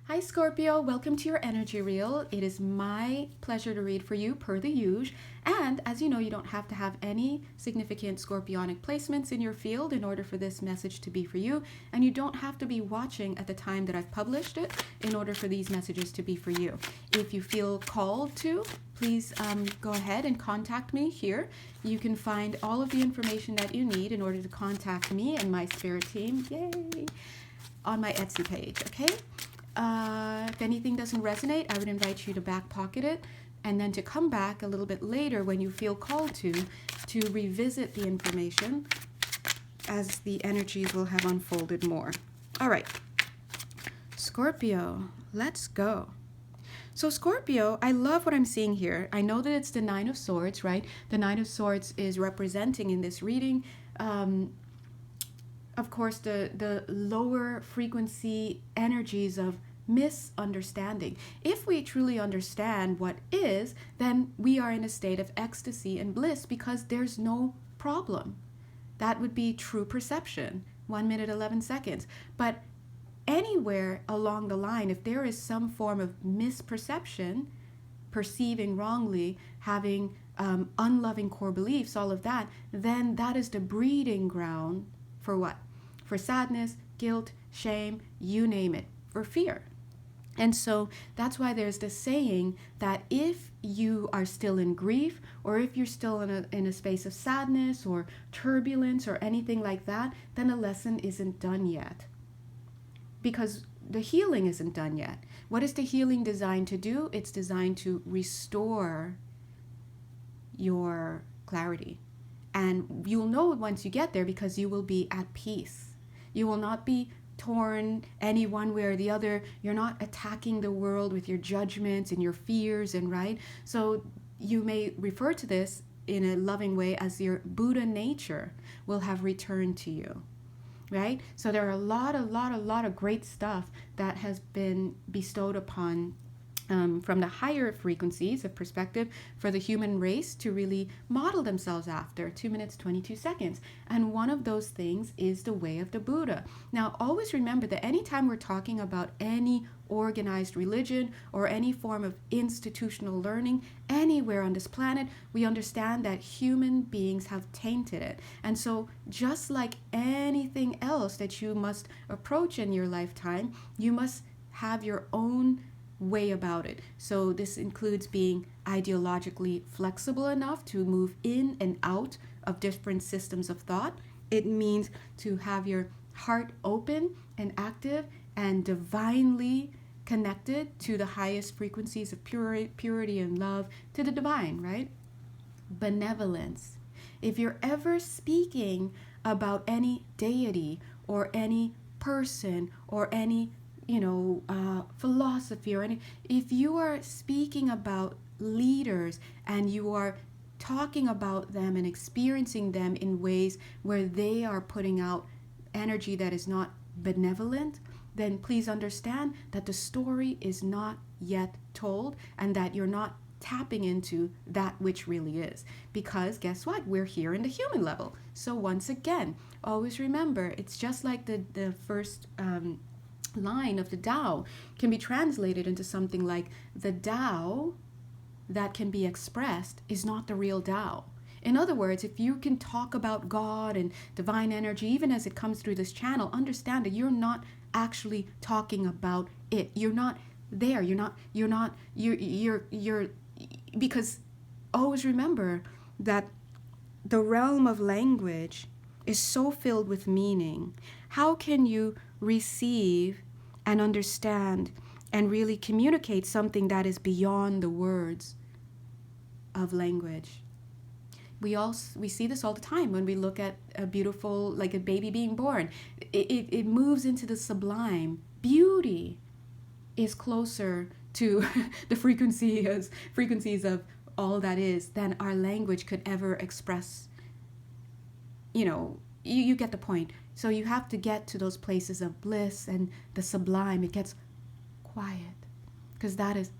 Hi Scorpio, welcome to your energy reel. It is my pleasure to read for you per the usual. And as you know, you don't have to have any significant scorpionic placements in your field in order for this message to be for you. And you don't have to be watching at the time that I've published it in order for these messages to be for you. If you feel called to, please go ahead and contact me here. You can find all of the information that you need in order to contact me and my spirit team, yay, on my Etsy page, okay? If anything doesn't resonate, I would invite you to back pocket it and then to come back a little bit later when you feel called to revisit the information as the energies will have unfolded more. All right, Scorpio, let's go. So Scorpio, I love what I'm seeing here. I know that it's the Nine of Swords, right? The Nine of Swords is representing in this reading of course, the lower frequency energies of misunderstanding. If we truly understand what is, then we are in a state of ecstasy and bliss because there's no problem. That would be true perception, 1 minute, 11 seconds. But anywhere along the line, if there is some form of misperception, perceiving wrongly, having unloving core beliefs, all of that, then that is the breeding ground for what? For sadness, guilt, shame, you name it, for fear. And so that's why there's this saying that if you are still in grief, or if you're still in a space of sadness or turbulence or anything like that, then a lesson isn't done yet. Because the healing isn't done yet. What is the healing designed to do? It's designed to restore your clarity. And you'll know once you get there because you will be at peace. You will not be torn any one way or the other. You're not attacking the world with your judgments and your fears, and right? So you may refer to this in a loving way as your Buddha nature will have returned to you, right? So there are a lot of great stuff that has been bestowed upon from the higher frequencies of perspective for the human race to really model themselves after. 2 minutes, 22 seconds. And one of those things is the way of the Buddha. Now, always remember that anytime we're talking about any organized religion or any form of institutional learning anywhere on this planet, we understand that human beings have tainted it. And so just like anything else that you must approach in your lifetime, you must have your own way about it. So this includes being ideologically flexible enough to move in and out of different systems of thought. It means to have your heart open and active and divinely connected to the highest frequencies of purity and love, to the divine, right? Benevolence. If you're ever speaking about any deity or any person or any philosophy or any, if you are speaking about leaders and you are talking about them and experiencing them in ways where they are putting out energy that is not benevolent, then please understand that the story is not yet told and that you're not tapping into that which really is. Because guess what? We're here in the human level. So once again, always remember, it's just like the first line of the Tao can be translated into something like the Tao that can be expressed is not the real Tao. In other words, if you can talk about God and divine energy, even as it comes through this channel, understand that you're not actually talking about it. You're not there. You're because always remember that the realm of language is so filled with meaning. How can you receive and understand and really communicate something that is beyond the words of language? We see this all the time when we look at a beautiful, like a baby being born. It moves into the sublime. Beauty is closer to the frequencies of all that is than our language could ever express. You get the point. So you have to get to those places of bliss and the sublime. It gets quiet because that is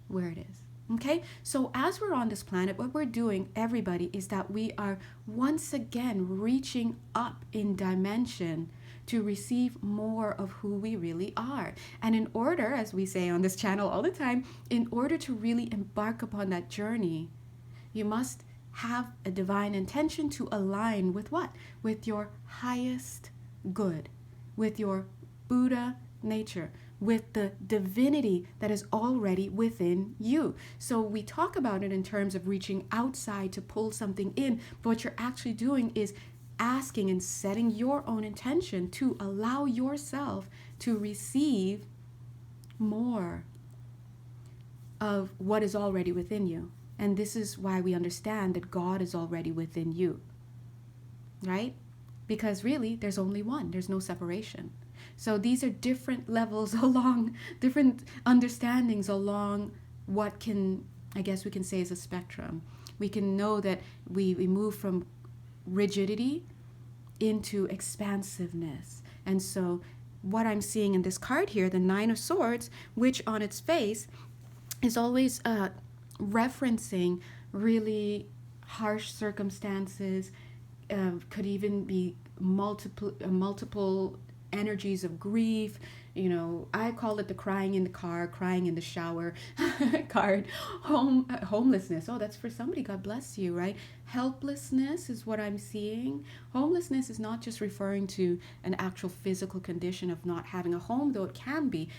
where it is. Okay, so as we're on this planet, what we're doing, everybody, is that we are once again reaching up in dimension to receive more of who we really are. And in order, as we say on this channel all the time, in order to really embark upon that journey, you must have a divine intention to align with what? With your highest good, with your Buddha nature, with the divinity that is already within you. So we talk about it in terms of reaching outside to pull something in, but what you're actually doing is asking and setting your own intention to allow yourself to receive more of what is already within you. And this is why we understand that God is already within you, right? Because really, there's only one. There's no separation. So these are different levels along, different understandings along what can, I guess we can say, is a spectrum. We can know that we move from rigidity into expansiveness. And so what I'm seeing in this card here, the Nine of Swords, which on its face is always referencing really harsh circumstances, could even be multiple energies of grief. You know, I call it the crying in the car, crying in the shower card. Homelessness. Oh, that's for somebody. God bless you, right? Helplessness is what I'm seeing. Homelessness is not just referring to an actual physical condition of not having a home, though it can be.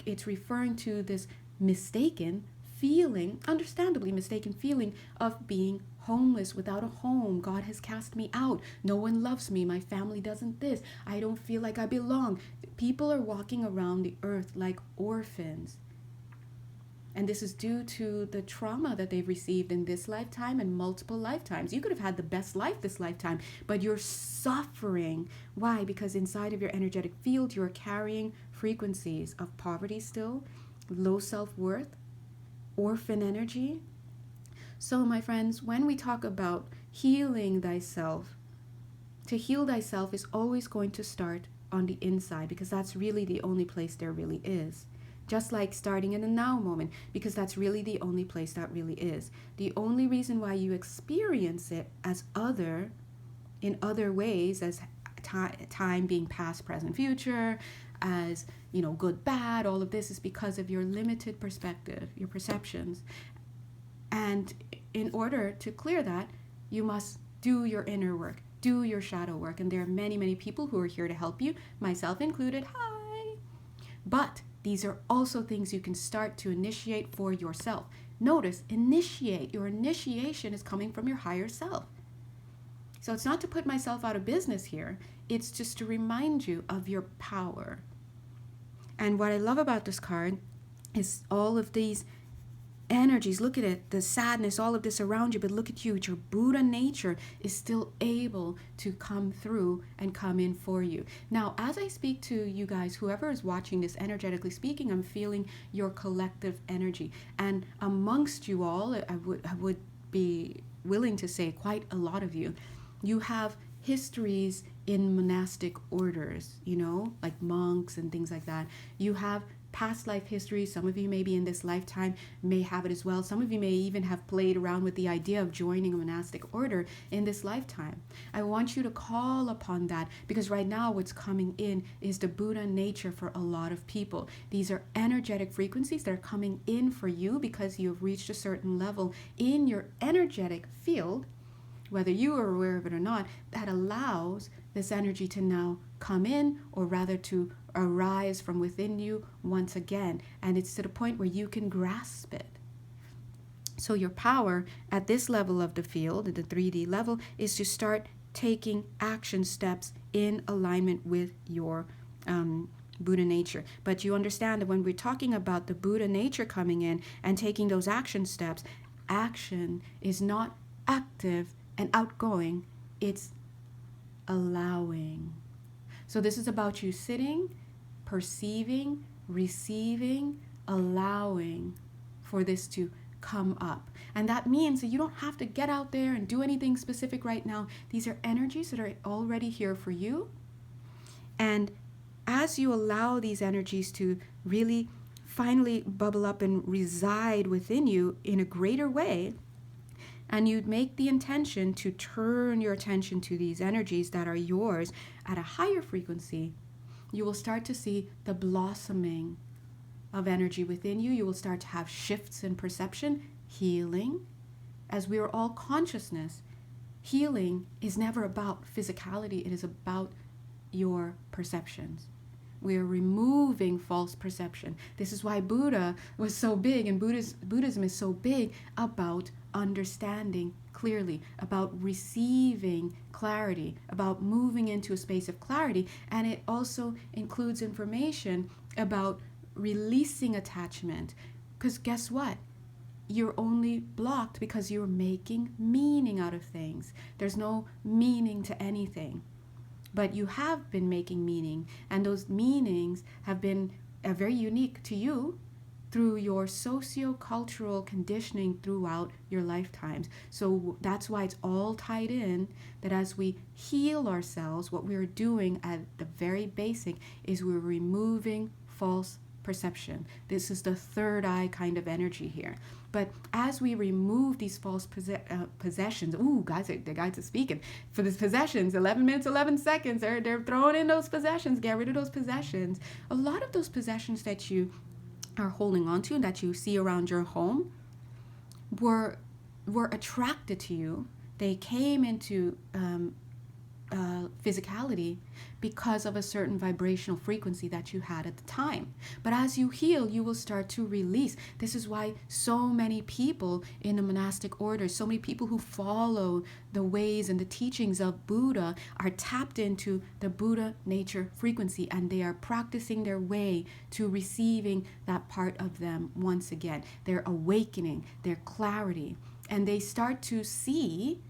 It's referring to this mistaken feeling, understandably mistaken feeling of being homeless, without a home. God has cast me out. No one loves me. My family doesn't this. I don't feel like I belong. People are walking around the earth like orphans. And this is due to the trauma that they've received in this lifetime and multiple lifetimes. You could have had the best life this lifetime, but you're suffering. Why? Because inside of your energetic field, you're carrying frequencies of poverty still, low self-worth, orphan energy. So, my friends, when we talk about healing thyself, to heal thyself is always going to start on the inside, because that's really the only place there really is. Just like starting in the now moment, because that's really the only place that really is. The only reason why you experience it as other, in other ways, as time being past, present, future, as, you know, good, bad, all of this is because of your limited perspective, your perceptions. And in order to clear that, you must do your inner work, do your shadow work. And there are many, many people who are here to help you, myself included. Hi. But these are also things you can start to initiate for yourself. Notice, initiate. Your initiation is coming from your higher self. So it's not to put myself out of business here. It's just to remind you of your power. And what I love about this card is all of these energies. Look at it, the sadness, all of this around you, but look at you. Your Buddha nature is still able to come through and come in for you. Now, as I speak to you guys, whoever is watching this, energetically speaking, I'm feeling your collective energy. And amongst you all, I would be willing to say quite a lot of you, you have histories in monastic orders, you know, like monks and things like that. You have past life history. Some of you maybe in this lifetime may have it as well. Some of you may even have played around with the idea of joining a monastic order in this lifetime. I want you to call upon that, because right now what's coming in is the Buddha nature for a lot of people. These are energetic frequencies that are coming in for you because you have reached a certain level in your energetic field, whether you are aware of it or not, that allows this energy to now come in, or rather to arise from within you once again. And it's to the point where you can grasp it. So your power at this level of the field, at the 3D level, is to start taking action steps in alignment with your Buddha nature. But you understand that when we're talking about the Buddha nature coming in and taking those action steps, action is not active and outgoing, it's allowing. So this is about you sitting, perceiving, receiving, allowing for this to come up. And that means that you don't have to get out there and do anything specific right now. These are energies that are already here for you. And as you allow these energies to really finally bubble up and reside within you in a greater way, and you'd make the intention to turn your attention to these energies that are yours at a higher frequency, you will start to see the blossoming of energy within you. You will start to have shifts in perception, healing. As we are all consciousness, healing is never about physicality. It is about your perceptions. We are removing false perception. This is why Buddha was so big, and Buddhism is so big about understanding clearly, about receiving clarity, about moving into a space of clarity. And it also includes information about releasing attachment. Because guess what? You're only blocked because you're making meaning out of things. There's no meaning to anything. But you have been making meaning, and those meanings have been very unique to you through your socio-cultural conditioning throughout your lifetimes. So that's why it's all tied in, that as we heal ourselves, what we're doing at the very basic is we're removing false perception. This is the third eye kind of energy here. But as we remove these false possessions, guys are speaking. For these possessions, 11 minutes, 11 seconds, they're throwing in those possessions. Get rid of those possessions. A lot of those possessions that you are holding on to and that you see around your home were attracted to you. They came into physicality because of a certain vibrational frequency that you had at the time. But as you heal, you will start to release. This is why so many people in the monastic orders, so many people who follow the ways and the teachings of Buddha are tapped into the Buddha nature frequency, and they are practicing their way to receiving that part of them once again. Their awakening, their clarity, and they start to see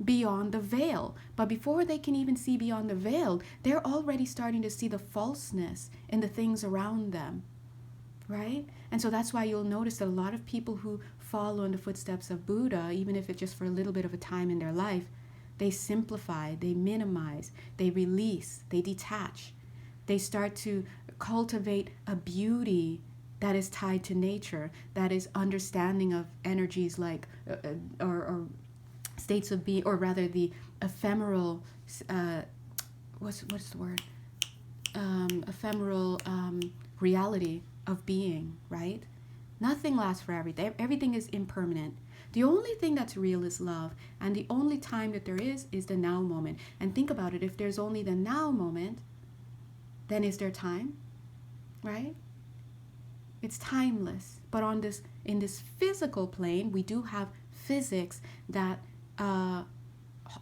beyond the veil. But before they can even see beyond the veil, they're already starting to see the falseness in the things around them, right? And so that's why you'll notice that a lot of people who follow in the footsteps of Buddha, even if it's just for a little bit of a time in their life, they simplify, they minimize, they release, they detach. They start to cultivate a beauty that is tied to nature, that is understanding of energies like or states of being, or rather the ephemeral, what's the word? Ephemeral reality of being, right? Nothing lasts forever. Everything is impermanent. The only thing that's real is love, and the only time that there is the now moment. And think about it, if there's only the now moment, then is there time, right? It's timeless. But in this physical plane, we do have physics that are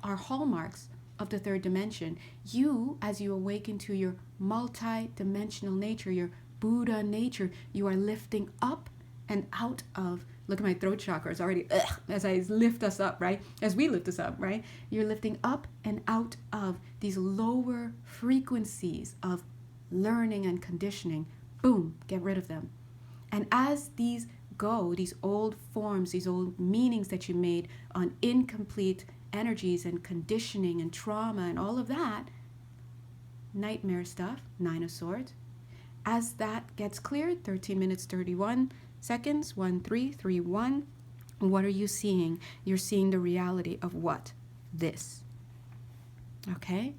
hallmarks of the third dimension. You, as you awaken to your multi-dimensional nature, your Buddha nature, you are lifting up and out of, look at my throat chakra, it's already, as I lift us up, right? As we lift us up, right? You're lifting up and out of these lower frequencies of learning and conditioning. Boom, get rid of them. And as these go, these old forms, these old meanings that you made on incomplete energies and conditioning and trauma and all of that, nightmare stuff, 9 of Swords, as that gets cleared, 13 minutes, 31 seconds, 1, 3, 3, 1, what are you seeing? You're seeing the reality of what? This. Okay?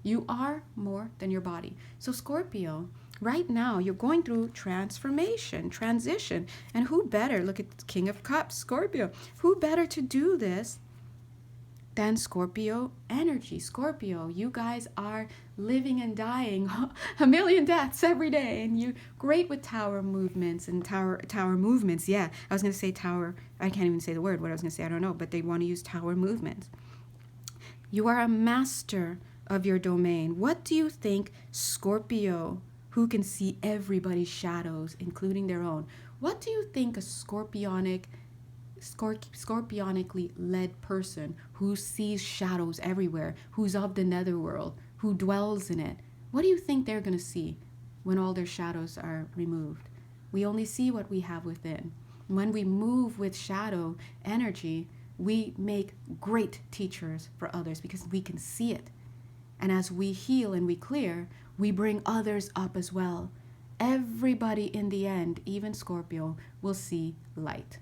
You are more than your body. So Scorpio, right now, you're going through transformation, transition. And who better, look at the King of Cups, Scorpio. Who better to do this than Scorpio energy? Scorpio, you guys are living and dying a million deaths every day. And you're great with tower movements and tower movements. Yeah, I was going to say tower. I can't even say the word. What I was going to say, I don't know. But they want to use tower movements. You are a master of your domain. What do you think Scorpio, who can see everybody's shadows, including their own, what do you think a scorpionically led person who sees shadows everywhere, who's of the netherworld, who dwells in it, what do you think they're going to see when all their shadows are removed? We only see what we have within. When we move with shadow energy, we make great teachers for others because we can see it. And as we heal and we clear, we bring others up as well. Everybody in the end, even Scorpio, will see light.